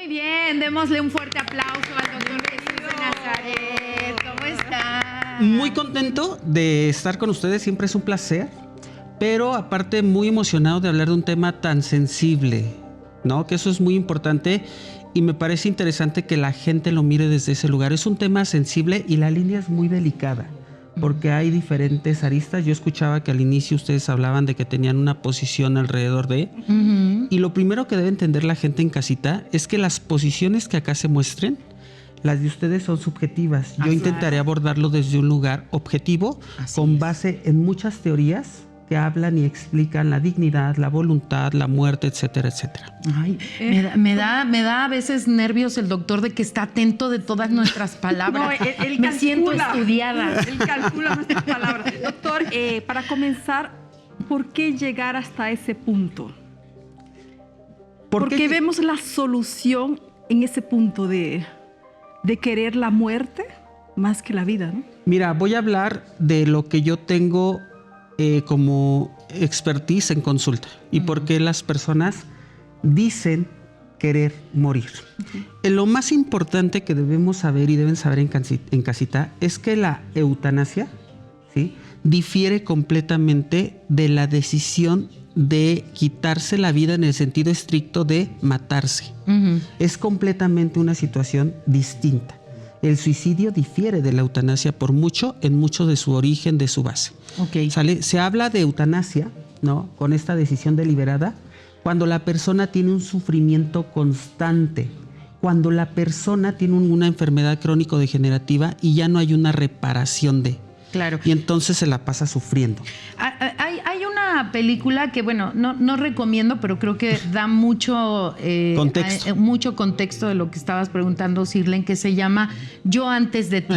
Muy bien, démosle un fuerte aplauso al doctor Jesús de Nazaret. ¿Cómo está? Muy contento de estar con ustedes, siempre es un placer, pero aparte muy emocionado de hablar de un tema tan sensible, ¿no? Que eso es muy importante y me parece interesante que la gente lo mire desde ese lugar. Es un tema sensible y la línea es muy delicada, porque hay diferentes aristas. Yo escuchaba que al inicio ustedes hablaban de que tenían una posición alrededor de... Y lo primero que debe entender la gente en casita es que las posiciones que acá se muestren, las de ustedes son subjetivas. Yo intentaré abordarlo desde un lugar objetivo, con base en muchas teorías que hablan y explican la dignidad, la voluntad, la muerte, etcétera, etcétera. Ay, me da a veces nervios el doctor de que está atento de todas nuestras palabras. No, él me siento estudiada. Él calcula nuestras palabras. Doctor, para comenzar, ¿por qué llegar hasta ese punto? ¿Por qué vemos la solución en ese punto de querer la muerte más que la vida, ¿no? Mira, voy a hablar de lo que yo tengo como expertise en consulta y por qué las personas dicen querer morir. Lo más importante que debemos saber y deben saber en casita es que la eutanasia, ¿sí?, difiere completamente de la decisión de quitarse la vida en el sentido estricto de matarse. Es completamente una situación distinta. El suicidio difiere de la eutanasia por mucho, en mucho de su origen, de su base. ¿Sale? Se habla de eutanasia, ¿no?, con esta decisión deliberada, cuando la persona tiene un sufrimiento constante, cuando la persona tiene una enfermedad crónico-degenerativa y ya no hay una reparación de... Claro. Y entonces se la pasa sufriendo. Hay una película que, bueno, no recomiendo, pero creo que da mucho contexto de lo que estabas preguntando, Sirlen, que se llama Yo antes de ti.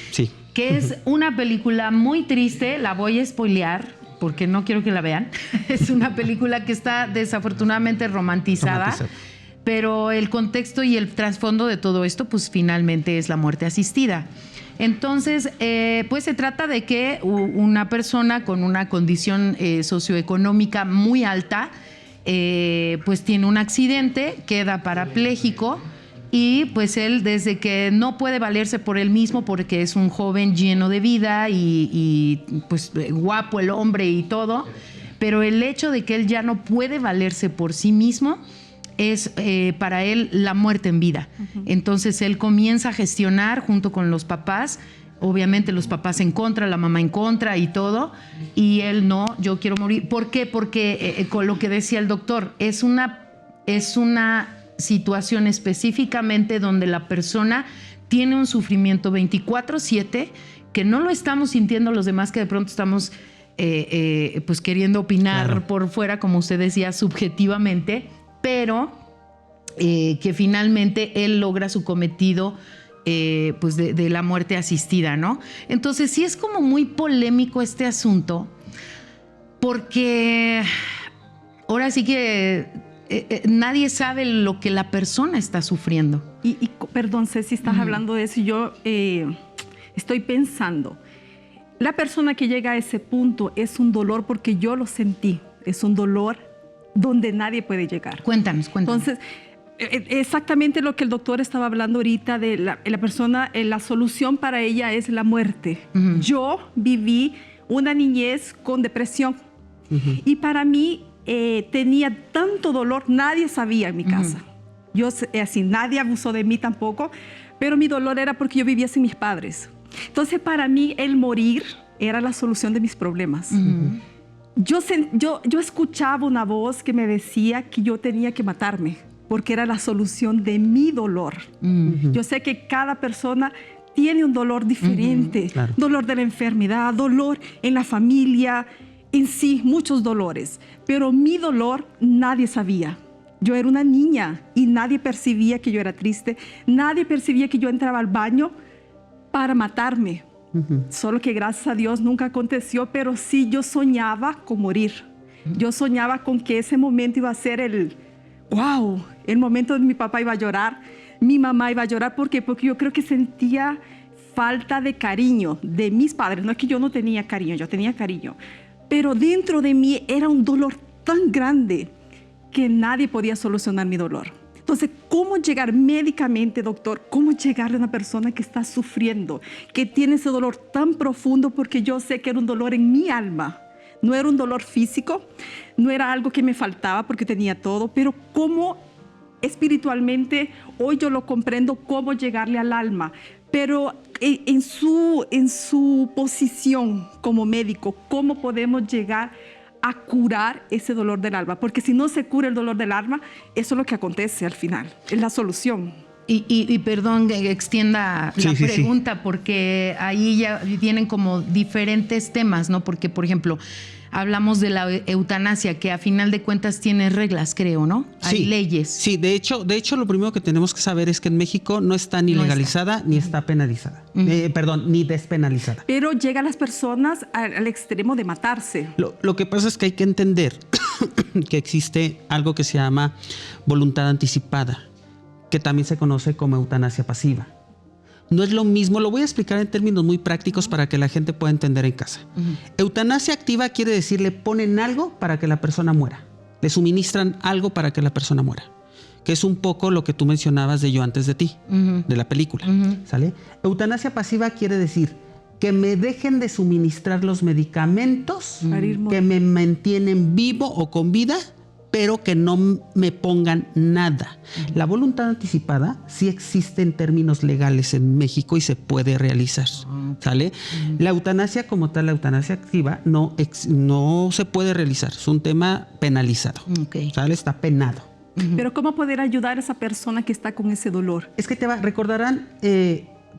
Sí. Que es una película muy triste, la voy a spoilear porque no quiero que la vean. Es una película que está desafortunadamente romantizada. Pero el contexto y el trasfondo de todo esto, pues finalmente es la muerte asistida. Entonces, pues se trata de que una persona con una condición socioeconómica muy alta, pues tiene un accidente, queda parapléjico y pues él, desde que no puede valerse por él mismo porque es un joven lleno de vida y pues guapo el hombre y todo, pero el hecho de que él ya no puede valerse por sí mismo es para él la muerte en vida. Entonces él comienza a gestionar junto con los papás, obviamente los papás en contra, la mamá en contra y todo, y él no, yo quiero morir. ¿Por qué? Porque con lo que decía el doctor, es una situación específicamente donde la persona tiene un sufrimiento 24/7 que no lo estamos sintiendo los demás, que de pronto estamos pues queriendo opinar por fuera, como usted decía, subjetivamente, pero que finalmente él logra su cometido pues de la muerte asistida, ¿no? Entonces sí es como muy polémico este asunto, porque ahora sí que nadie sabe lo que la persona está sufriendo. Y perdón, Ceci, estás hablando de eso y yo estoy pensando, la persona que llega a ese punto es un dolor porque yo lo sentí, es un dolor donde nadie puede llegar. Cuéntanos. Entonces, exactamente lo que el doctor estaba hablando ahorita de la persona, la solución para ella es la muerte. Yo viví una niñez con depresión y para mí tenía tanto dolor, nadie sabía en mi casa. Yo así, nadie abusó de mí tampoco, pero mi dolor era porque yo vivía sin mis padres. Entonces, para mí, el morir era la solución de mis problemas. Yo escuchaba una voz que me decía que yo tenía que matarme porque era la solución de mi dolor. Yo sé que cada persona tiene un dolor diferente, dolor de la enfermedad, dolor en la familia, en sí, muchos dolores. Pero mi dolor nadie sabía. Yo era una niña y nadie percibía que yo era triste, nadie percibía que yo entraba al baño para matarme. Solo que gracias a Dios nunca aconteció, pero sí yo soñaba con morir. Yo soñaba con que ese momento iba a ser el momento donde mi papá iba a llorar, mi mamá iba a llorar. ¿Por qué? Porque yo creo que sentía falta de cariño de mis padres. No es que yo no tenía cariño, yo tenía cariño. Pero dentro de mí era un dolor tan grande que nadie podía solucionar mi dolor. Entonces, ¿cómo llegar médicamente, doctor? ¿Cómo llegarle a una persona que está sufriendo, que tiene ese dolor tan profundo? Porque yo sé que era un dolor en mi alma. No era un dolor físico, no era algo que me faltaba porque tenía todo, pero cómo espiritualmente hoy yo lo comprendo, cómo llegarle al alma. Pero en su posición como médico, ¿cómo podemos llegar a curar ese dolor del alma? Porque si no se cura el dolor del alma, eso es lo que acontece al final, es la solución. Y perdón que extienda la pregunta, porque ahí ya vienen como diferentes temas, ¿no? Porque, por ejemplo, hablamos de la eutanasia, que a final de cuentas tiene reglas, creo, ¿no? Hay leyes. Sí, de hecho, lo primero que tenemos que saber es que en México no está ni legalizada ni está penalizada. Ni despenalizada. Pero llegan las personas al extremo de matarse. Lo que pasa es que hay que entender que existe algo que se llama voluntad anticipada, que también se conoce como eutanasia pasiva. No es lo mismo, lo voy a explicar en términos muy prácticos para que la gente pueda entender en casa. Eutanasia activa quiere decir le ponen algo para que la persona muera. Le suministran algo para que la persona muera. Que es un poco lo que tú mencionabas de Yo antes de ti, de la película. ¿Sale? Eutanasia pasiva quiere decir que me dejen de suministrar los medicamentos que me mantienen vivo o con vida, pero que no me pongan nada. La voluntad anticipada sí existe en términos legales en México y se puede realizar, ¿sale? La eutanasia como tal, la eutanasia activa, no se puede realizar. Es un tema penalizado, ¿sale? Está penado. Pero ¿cómo poder ayudar a esa persona que está con ese dolor? Es que recordarán...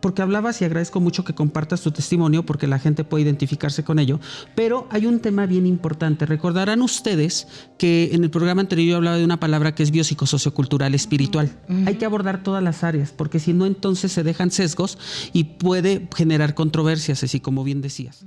porque hablabas y agradezco mucho que compartas tu testimonio porque la gente puede identificarse con ello, pero hay un tema bien importante. Recordarán ustedes que en el programa anterior yo hablaba de una palabra que es biopsicosociocultural espiritual. Hay que abordar todas las áreas porque si no entonces se dejan sesgos y puede generar controversias, así como bien decías.